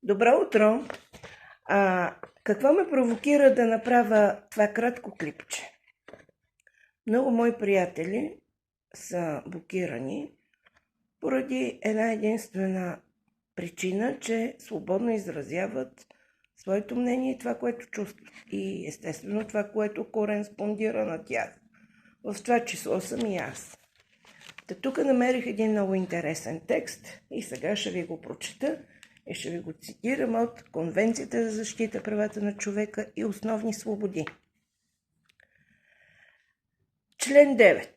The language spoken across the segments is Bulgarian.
Добро утро! Какво ме провокира да направя това кратко клипче? Много мои приятели са блокирани поради една единствена причина, че свободно изразяват своето мнение и това, което чувстват. И естествено това, което кореспондира на тях. В това число съм и аз. Тук намерих един много интересен текст и сега ще ви го прочета и ще ви го цитирам от Конвенцията за защита правата на човека и основни свободи. Член 9.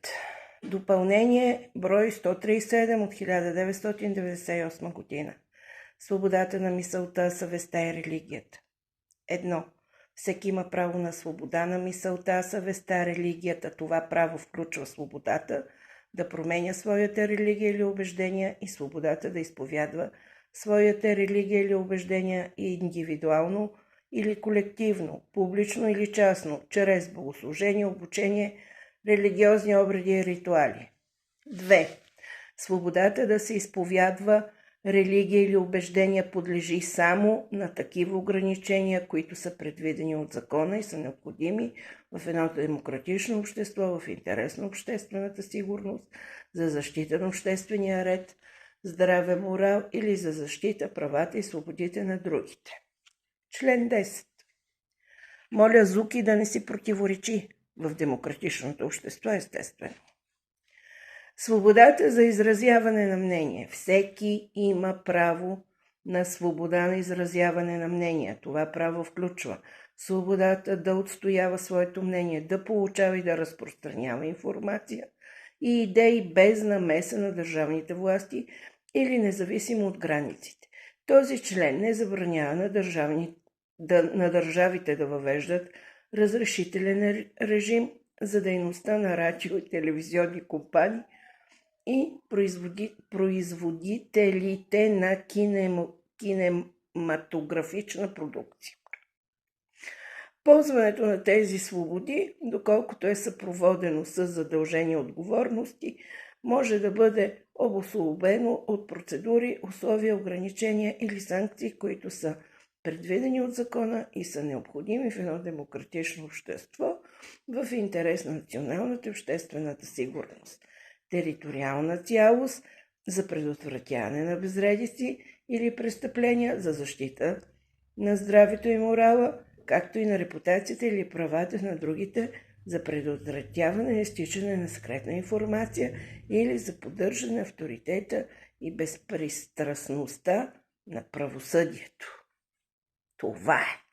Допълнение брой 137 от 1998 година. Свободата на мисълта, съвестта и религията. 1. Всеки има право на свобода на мисълта, съвестта, религията. Това право включва свободата да променя своята религия или убеждения и свободата да изповядва своята религия или убеждения и индивидуално или колективно, публично или частно, чрез богослужение, обучение, религиозни обреди и ритуали. 2. Свободата да се изповядва религия или убеждения подлежи само на такива ограничения, които са предвидени от закона и са необходими в едно демократично общество, в интерес на обществената сигурност, за защита на обществения ред, здраве, морал или за защита правата и свободите на другите. Член 10. Моля Зуки да не си противоречи в демократичното общество, естествено. Свободата за изразяване на мнение. Всеки има право на свобода на изразяване на мнение. Това право включва свободата да отстоява своето мнение, да получава и да разпространява информация и идеи без намеса на държавните власти или независимо от границите. Този член не забранява на държавите да въвеждат разрешителен режим за дейността на радио и телевизионни компании и производителите на кинематографична продукция. Ползването на тези свободи, доколкото е съпроводено с задължени отговорности, може да бъде обусловено от процедури, условия, ограничения или санкции, които са предвидени от закона и са необходими в едно демократично общество в интерес на националната и обществената сигурност, териториална цялост, за предотвратяване на безредици или престъпления, за защита на здравето и морала, както и на репутацията или правата на другите, за предотвратяване и изтичане на секретна информация или за поддържане авторитета и безпристрастността на правосъдието. Това е.